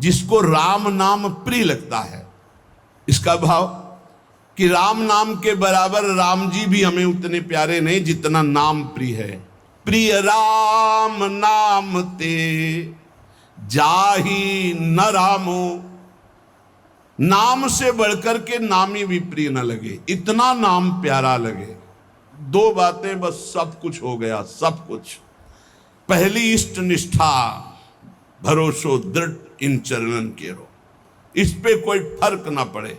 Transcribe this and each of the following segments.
जिसको राम नाम प्रिय लगता है। इसका भाव कि राम नाम के बराबर राम जी भी हमें उतने प्यारे नहीं जितना नाम प्रिय है। प्रिय राम नाम ते जाही न रामो, नाम से बढ़कर के नामी भी प्रिय न लगे, इतना नाम प्यारा लगे। दो बातें बस सब कुछ हो गया, सब कुछ। पहली इष्ट निष्ठा, भरोसो दृढ़ इन चरणन केरो, इस पे कोई फर्क ना पड़े।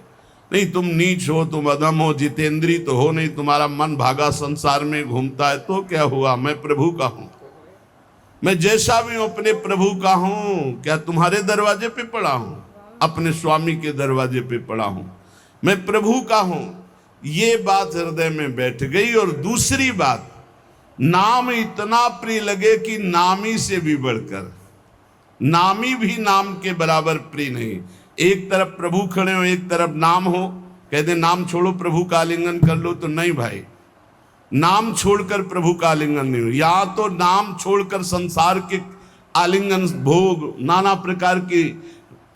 नहीं तुम नीच हो, तुम अधम हो, जितेंद्री तो हो नहीं, तुम्हारा मन भागा संसार में घूमता है, तो क्या हुआ, मैं प्रभु का हूं। मैं जैसा भी हूं अपने प्रभु का हूं। क्या तुम्हारे दरवाजे पे पड़ा हूं? अपने स्वामी के दरवाजे पे पड़ा हूं। मैं प्रभु का हूं। ये बात हृदय में बैठ गई। और दूसरी बात, नाम इतना प्रिय लगे कि नामी से भी बढ़कर, नामी भी नाम के बराबर प्रिय नहीं। एक तरफ प्रभु खड़े हो, एक तरफ नाम हो, कहते नाम छोड़ो प्रभु का आलिंगन कर लो, तो नहीं भाई, नाम छोड़कर प्रभु का आलिंगन नहीं हो। या तो नाम छोड़कर संसार के आलिंगन, भोग, नाना प्रकार की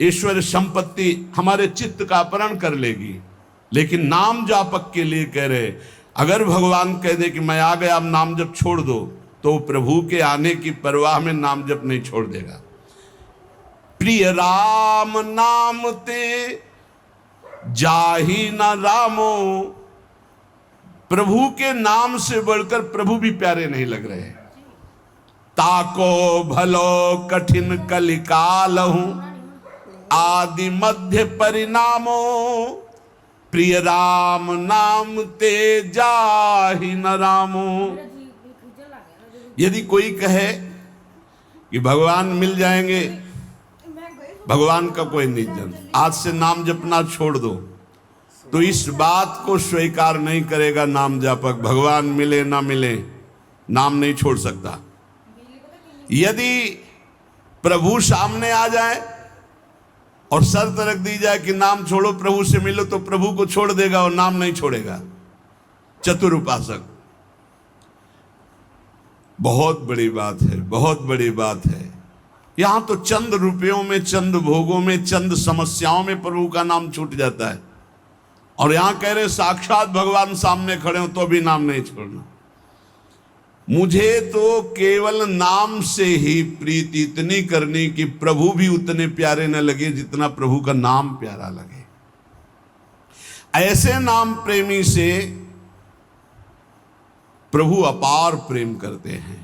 ईश्वर संपत्ति हमारे चित्त का अपहरण कर लेगी। लेकिन नाम जापक के लिए कह रहे, अगर भगवान कह दे कि मैं आ गया, अब नाम जप छोड़ दो, तो प्रभु के आने की परवाह में नाम जप नहीं छोड़ देगा। प्रिय राम नाम ते जाही न रामो, प्रभु के नाम से बढ़कर प्रभु भी प्यारे नहीं लग रहे। ताको भलो कठिन कलिकाल हूं, आदि मध्य परिणामो, प्रिय राम नाम ते जाहि न रामो। यदि कोई कहे कि भगवान मिल जाएंगे, भगवान का कोई नहीं जन, आज से नाम जपना छोड़ दो, तो इस बात को स्वीकार नहीं करेगा नाम जापक। भगवान मिले ना मिले, नाम नहीं छोड़ सकता। यदि प्रभु सामने आ जाए और शर्त रख दी जाए कि नाम छोड़ो प्रभु से मिलो, तो प्रभु को छोड़ देगा और नाम नहीं छोड़ेगा। चतुर उपासक, बहुत बड़ी बात है, बहुत बड़ी बात है। यहां तो चंद रुपयों में, चंद भोगों में, चंद समस्याओं में प्रभु का नाम छूट जाता है। और यहां कह रहे साक्षात भगवान सामने खड़े हो तो भी नाम नहीं छोड़ना। मुझे तो केवल नाम से ही प्रीति इतनी करनी कि प्रभु भी उतने प्यारे न लगे जितना प्रभु का नाम प्यारा लगे। ऐसे नाम प्रेमी से प्रभु अपार प्रेम करते हैं।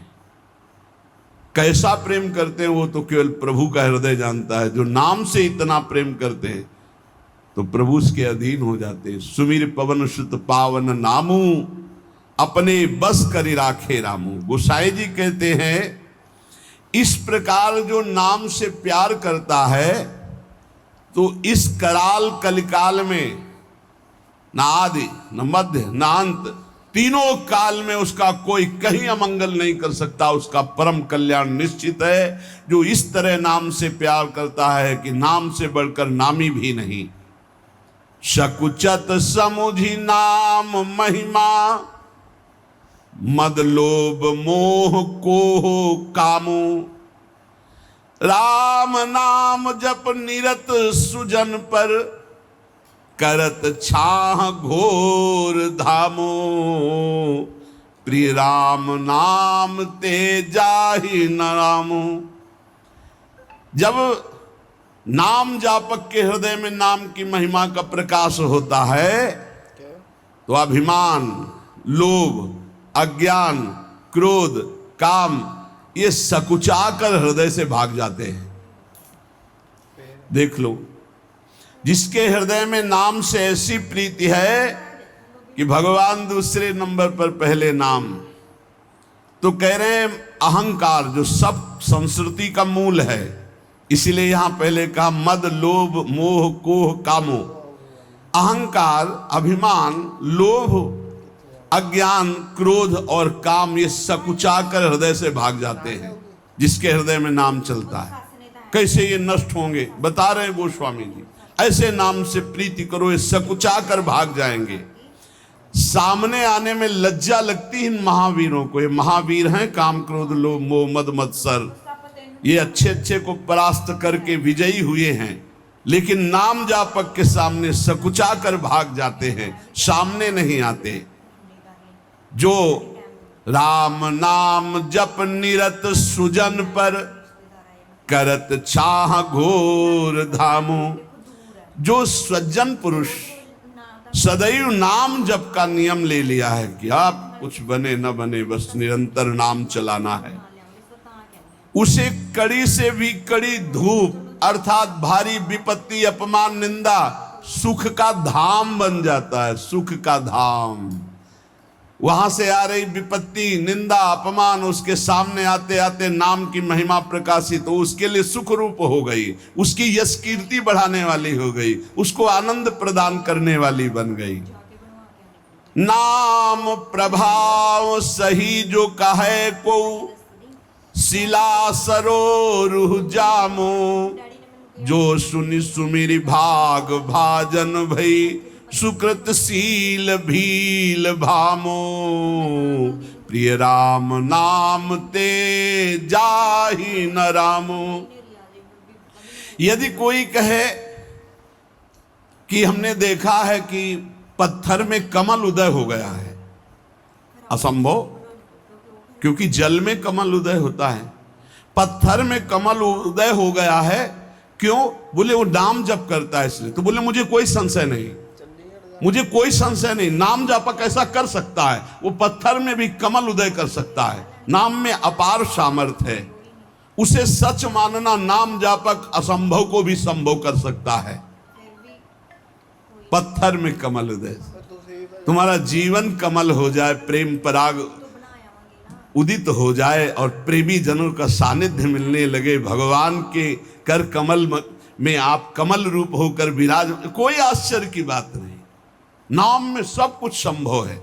कैसा प्रेम करते हैं वो तो केवल प्रभु का हृदय जानता है। जो नाम से इतना प्रेम करते हैं तो प्रभु उसके अधीन हो जाते हैं। सुमिर पवन सुत पावन नामू, अपने बस करी राखे रामू। गोसाई जी कहते हैं इस प्रकार जो नाम से प्यार करता है तो इस कराल कलिकाल में न आदि न मध्य न अंत, तीनों काल में उसका कोई कहीं अमंगल नहीं कर सकता। उसका परम कल्याण निश्चित है। जो इस तरह नाम से प्यार करता है कि नाम से बढ़कर नामी भी नहीं। शकुचत समुझी नाम महिमा, मद लोभ मोह को कामो। राम नाम जप निरत सुजन पर, करत छाह घोर धामो। प्रिय राम नाम ते जाहि न रामो। जब नाम जापक के हृदय में नाम की महिमा का प्रकाश होता है तो अभिमान, लोभ, अज्ञान, क्रोध, काम ये सकुचाकर हृदय से भाग जाते हैं। देख लो, जिसके हृदय में नाम से ऐसी प्रीति है कि भगवान दूसरे नंबर पर, पहले नाम। तो कह रहे हैं अहंकार जो सब संस्कृति का मूल है, इसीलिए यहां पहले कहा मद लोभ मोह कोह कामो। अहंकार, अभिमान, लोभ, अज्ञान, क्रोध और काम ये सकुचाकर हृदय से भाग जाते हैं। जिसके हृदय में नाम चलता है, कैसे ये नष्ट होंगे बता रहे हैं गोस्वामी जी। ऐसे नाम से प्रीति करो, ये सकुचाकर भाग जाएंगे। सामने आने में लज्जा लगती है इन महावीरों को। ये महावीर हैं, काम क्रोध लोभ मोह मद मत्सर, ये अच्छे अच्छे को परास्त करके विजयी हुए हैं, लेकिन नाम जापक के सामने सकुचा कर भाग जाते हैं, सामने नहीं आते। जो राम नाम जप निरत सुजन पर, करत चाह घोर धामो। जो सज्जन पुरुष सदैव नाम जप का नियम ले लिया है कि आप कुछ बने न बने, बस निरंतर नाम चलाना है, उसे कड़ी से भी कड़ी धूप अर्थात भारी विपत्ति, अपमान, निंदा सुख का धाम बन जाता है। सुख का धाम, वहां से आ रही विपत्ति, निंदा, अपमान उसके सामने आते आते नाम की महिमा प्रकाशित तो उसके लिए सुख रूप हो गई, उसकी यश कीर्ति बढ़ाने वाली हो गई, उसको आनंद प्रदान करने वाली बन गई। नाम प्रभाव सही जो कहे को, शिला सरोरुह जामो। जो सुनि सुमिरि भाग भाजन भई, सुकृत शील भील भामो। प्रिय राम नाम ते जाहि न रामो। यदि कोई कहे कि हमने देखा है कि पत्थर में कमल उदय हो गया है, असंभव, क्योंकि जल में कमल उदय होता है, पत्थर में कमल उदय हो गया है। क्यों? बोले वो नाम जप करता है इसलिए। तो बोले मुझे कोई संशय नहीं, मुझे कोई संशय नहीं, नाम जापक ऐसा कर सकता है, वो पत्थर में भी कमल उदय कर सकता है। नाम में अपार सामर्थ्य है, उसे सच मानना। नाम जापक असंभव को भी संभव कर सकता है। पत्थर में कमल उदय, तुम्हारा जीवन कमल हो जाए, प्रेम पराग उदित हो जाए और प्रेमी जनों का सानिध्य मिलने लगे, भगवान के कर कमल में आप कमल रूप होकर विराज, कोई आश्चर्य की बात नहीं। नाम में सब कुछ संभव है।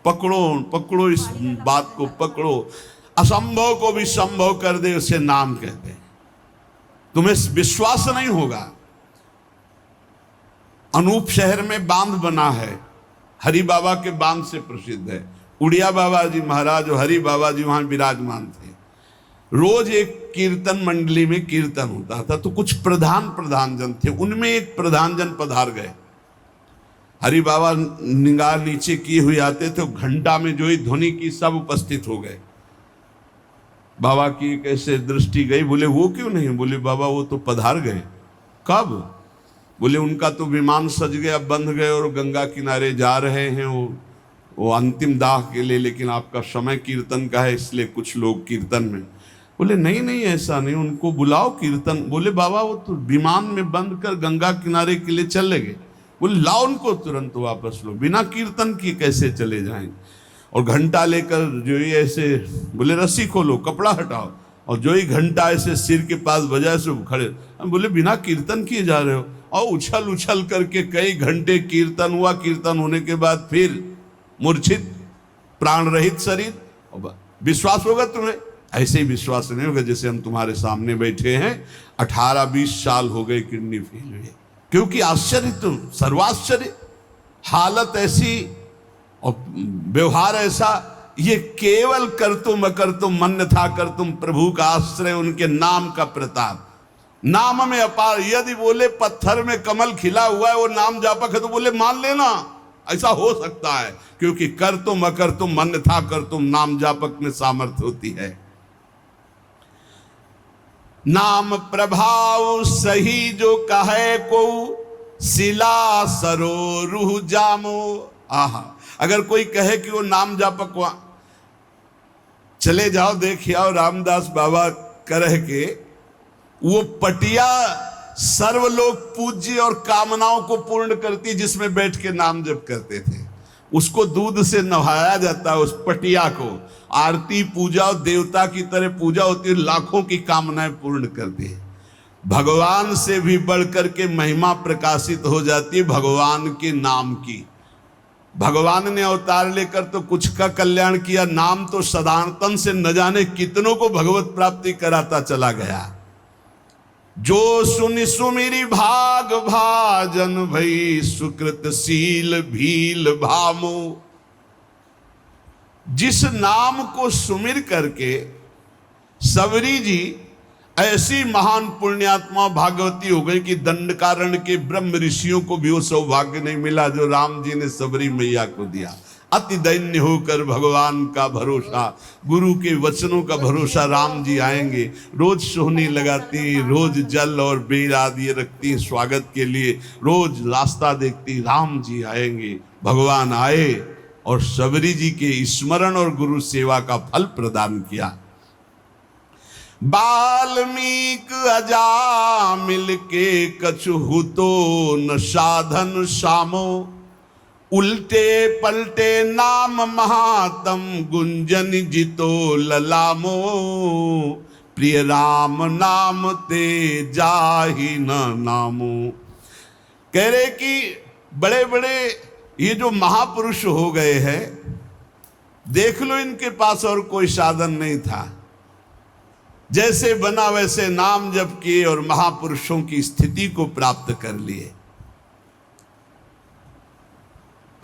पकड़ो पकड़ो, इस बात को पकड़ो, असंभव को भी संभव कर दे, उसे नाम कहते हैं। तुम्हें विश्वास नहीं होगा। अनूप शहर में बांध बना है, हरि बाबा के बांध से प्रसिद्ध है। उड़िया बाबा जी महाराज और हरि बाबा जी वहां विराजमान थे। रोज एक कीर्तन मंडली में कीर्तन होता था, तो कुछ प्रधान जन थे, उनमें एक प्रधान जन पधार गए। हरि बाबा निगाह नीचे किए हुए आते थे, घंटा में जो ही ध्वनि की सब उपस्थित हो गए। बाबा की कैसे दृष्टि गई, बोले वो क्यों नहीं? बोले बाबा वो तो पधार गए। कब? बोले उनका तो विमान सज गया, बंध गए और गंगा किनारे जा रहे हैं वो अंतिम दाह के लिए, लेकिन आपका समय कीर्तन का है इसलिए कुछ लोग कीर्तन में। बोले नहीं नहीं ऐसा नहीं, उनको बुलाओ कीर्तन। बोले बाबा वो तो विमान में बंद कर गंगा किनारे के लिए चले गए। बोले लाओ उनको तुरंत वापस लो, बिना कीर्तन किए कैसे चले जाएंगे? और घंटा लेकर जो ही ऐसे, बोले रस्सी खोलो, कपड़ा हटाओ, और जो ही घंटा ऐसे सिर के पास बजाए से खड़े। बोले बिना कीर्तन किए जा रहे हो? और उछल उछल करके कई घंटे कीर्तन हुआ। कीर्तन होने के बाद फिर मूर्छित, प्राण रहित शरीर। विश्वास होगा तुम्हें? ऐसे ही विश्वास नहीं होगा जैसे हम तुम्हारे सामने बैठे हैं, 18-20 साल हो गए किडनी फेल हुए। क्योंकि आश्चर्य, तुम सर्वाश्चर्य, हालत ऐसी और व्यवहार ऐसा। ये केवल कर तुम अकर तुम मन था कर तुम, प्रभु का आश्रय, उनके नाम का प्रताप, नाम में अपार। यदि बोले पत्थर में कमल खिला हुआ है, वो नाम जापक है, तो बोले मान लेना ऐसा हो सकता है, क्योंकि कर तुम अकर तुम मन था कर तुम, नाम जापक में सामर्थ्य होती है। नाम प्रभाव सही जो कहे को, शिला सरोरुह जामो। आहा, अगर कोई कहे कि वो नाम जापक, वहां चले जाओ, देखिए आओ, रामदास बाबा कह के वो पटिया सर्वलोक पूज्य और कामनाओं को पूर्ण करती, जिसमें बैठ के नाम जप करते थे। उसको दूध से नहाया जाता है, उस पटिया को आरती पूजा और देवता की तरह पूजा होती है, लाखों की कामनाएं पूर्ण करती है। भगवान से भी बढ़कर के महिमा प्रकाशित हो जाती है भगवान के नाम की। भगवान ने अवतार लेकर तो कुछ का कल्याण किया, नाम तो सदानतन से न जाने कितनों को भगवत प्राप्ति कराता चला गया। जो सुनि सुमिरि भाग भाजन भई, सुकृत शील भील भामो। जिस नाम को सुमिर करके सबरी जी ऐसी महान पुण्यात्मा भागवती हो गई कि दंडकारण्य के ब्रह्म ऋषियों को भी वो सौभाग्य नहीं मिला जो राम जी ने सबरी मैया को दिया। अति दैन्य होकर भगवान का भरोसा, गुरु के वचनों का भरोसा, राम जी आएंगे। रोज सोहनी लगाती, रोज जल और बेल आदि रखती स्वागत के लिए, रोज रास्ता देखती, राम जी आएंगे। भगवान आए और सबरी जी के स्मरण और गुरु सेवा का फल प्रदान किया। बाल्मीक अजामिल के कछु तो न साधन सामो, उल्टे पलटे नाम महातम गुंजन जितो ललामो, प्रिय राम नाम ते जाहि न नामो। कह रहे कि बड़े बड़े ये जो महापुरुष हो गए हैं, देख लो इनके पास और कोई साधन नहीं था, जैसे बना वैसे नाम जप किए और महापुरुषों की स्थिति को प्राप्त कर लिए।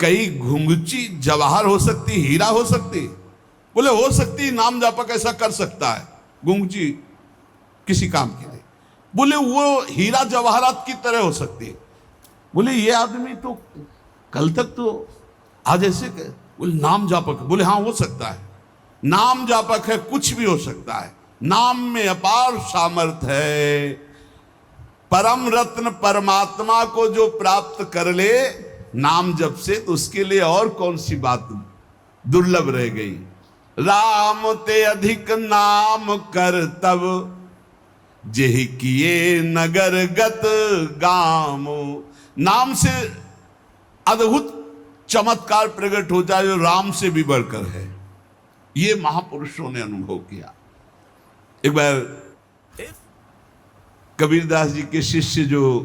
कई घुंघची जवाहर हो सकती, हीरा हो सकती, बोले हो सकती, नाम जापक ऐसा कर सकता है, घुंघची किसी काम के लिए, बोले वो हीरा जवाहरात की तरह हो सकती है। बोले ये आदमी तो कल तक तो आज ऐसे, बोले नाम जापक, बोले हाँ हो सकता है, नाम जापक है, कुछ भी हो सकता है, नाम में अपार सामर्थ्य है। परम रत्न परमात्मा को जो प्राप्त कर ले नाम जप से, तो उसके लिए और कौन सी बात दुर्लभ रह गई। राम ते अधिक नाम कर तब, जेहि किए नगर गत गामो। नाम से अद्भुत चमत्कार प्रकट होता है जो राम से भी बढ़कर है। ये महापुरुषों ने अनुभव किया। एक बार कबीरदास जी के शिष्य जो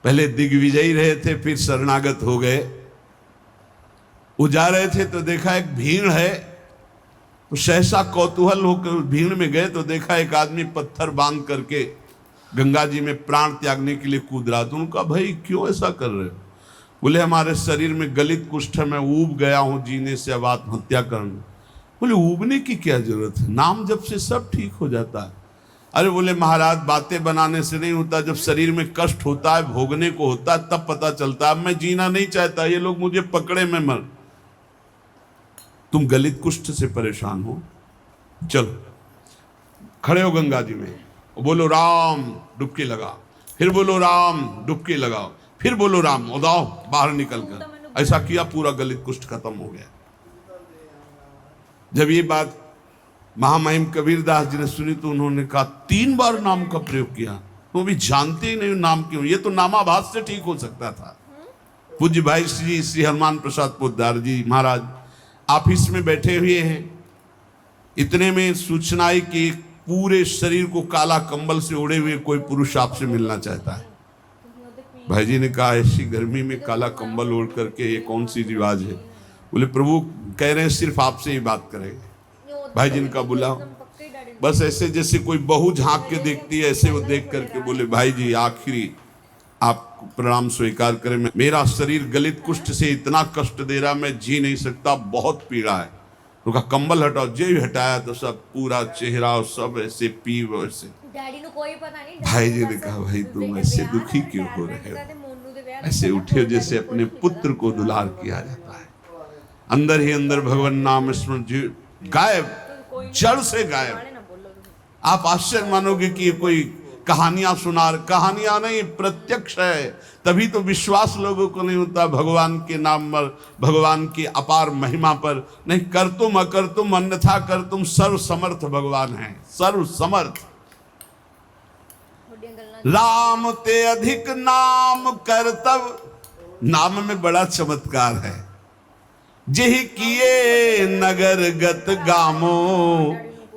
पहले दिग्विजयी रहे थे, फिर शरणागत हो गए, वो जा रहे थे तो देखा एक भीड़ है, तो सहसा कौतूहल होकर भीड़ में गए तो देखा एक आदमी पत्थर बांध करके गंगा जी में प्राण त्यागने के लिए कूद रहा। तो उनका भाई क्यों ऐसा कर रहे हो? बोले हमारे शरीर में गलित कुष्ठ है, मैं ऊब गया हूं जीने से, अब आत्महत्या करना। बोले ऊबने की क्या जरूरत है, नाम जब से सब ठीक हो जाता है। अरे बोले महाराज बातें बनाने से नहीं होता, जब शरीर में कष्ट होता है, भोगने को होता है, तब पता चलता है। अब मैं जीना नहीं चाहता, ये लोग मुझे पकड़े मैं मर। तुम गलित कुष्ठ से परेशान हो, चलो खड़े हो गंगा जी में, बोलो राम, डुबकी लगा, फिर बोलो राम, डुबकी लगाओ, फिर बोलो राम, उदाओ बाहर निकल कर। ऐसा किया, पूरा गलित कुष्ठ खत्म हो गया। जब ये बात महामहिम कबीरदास जी ने सुनी तो उन्होंने कहा 3 बार नाम का प्रयोग किया, तो भी जानते ही नहीं नाम क्यों, ये तो नामाभास से ठीक हो सकता था। पूज्य भाई श्री हनुमान प्रसाद पोद्दार जी महाराज ऑफिस में बैठे हुए हैं, इतने में सूचना आई कि पूरे शरीर को काला कंबल से ओढ़े हुए कोई पुरुष आपसे मिलना चाहता है। भाई जी ने कहा ऐसी गर्मी में काला कंबल ओढ़ करके ये कौन सी रिवाज है? बोले प्रभु कह रहे हैं सिर्फ आपसे ही बात करेंगे। भाई जी ने कहा बुलाओ। बस ऐसे जैसे कोई बहू झांक के देखती है, ऐसे वो देख करके बोले भाई जी आखिरी आप प्रणाम स्वीकार करें, मेरा शरीर गलित कुष्ठ से इतना कष्ट दे रहा, मैं जी नहीं सकता, बहुत पीड़ा है। तो कहा कंबल हटाओ। जो ही हटाया तो सब पूरा चेहरा और सब ऐसे पी वैसे। भाई जी ने कहा भाई तुम ऐसे दुखी क्यों हो रहे हो? ऐसे उठे जैसे अपने पुत्र को दुलार किया जाता है। अंदर ही अंदर भगवान नाम स्मरण गायब, जड़ से गायब। आप आश्चर्य मानोगे कि ये कोई कहानियां सुना, कहानियां नहीं, प्रत्यक्ष है। तभी तो विश्वास लोगों को नहीं होता भगवान के नाम पर, भगवान की अपार महिमा पर। नहीं कर तुम अकर तुम अन्यथा कर तुम, सर्व समर्थ भगवान है, सर्व समर्थ। राम ते अधिक नाम कर तब, नाम में बड़ा चमत्कार है। जेहि किए नगर गत गामो,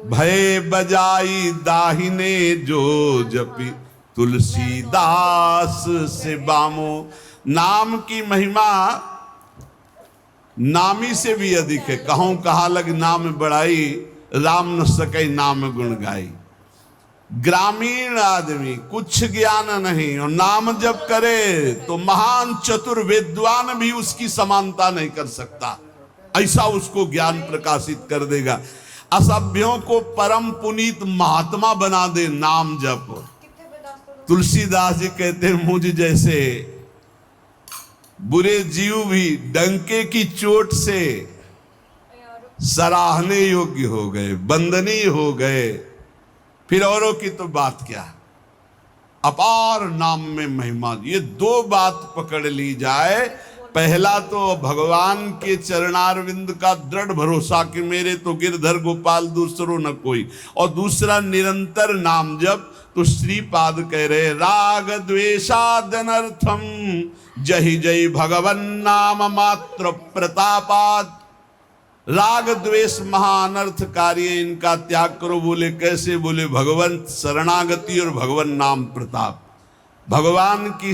भय बजाई दाहिने जो जपी, तुलसीदास से बामो। नाम की महिमा नामी से भी अधिक है। कहूं कहा लग नाम बढ़ाई, राम न सके नाम गुण गाई। ग्रामीण आदमी कुछ ज्ञान नहीं और नाम जब करे तो महान चतुर विद्वान भी उसकी समानता नहीं कर सकता, ऐसा उसको ज्ञान प्रकाशित कर देगा। असभ्यों को परम पुनीत महात्मा बना दे नाम जप। तुलसीदास जी कहते हैं मुझ जैसे बुरे जीव भी डंके की चोट से सराहने योग्य हो गए, वंदनीय हो गए, फिर औरों की तो बात क्या। अपार नाम में महिमा। ये दो बात पकड़ ली जाए, पहला तो भगवान के चरणारविंद का दृढ़ भरोसा कि मेरे तो गिरधर गोपाल दूसरो न कोई, और दूसरा निरंतर नाम जप। तो श्रीपाद कह रहे राग द्वेषादनर्थम जहि जय भगवन नाम मात्र प्रतापात। राग द्वेष महाअनर्थकारी, इनका त्याग करो। बोले कैसे? बोले भगवंत शरणागति और भगवान नाम प्रताप। भगवान की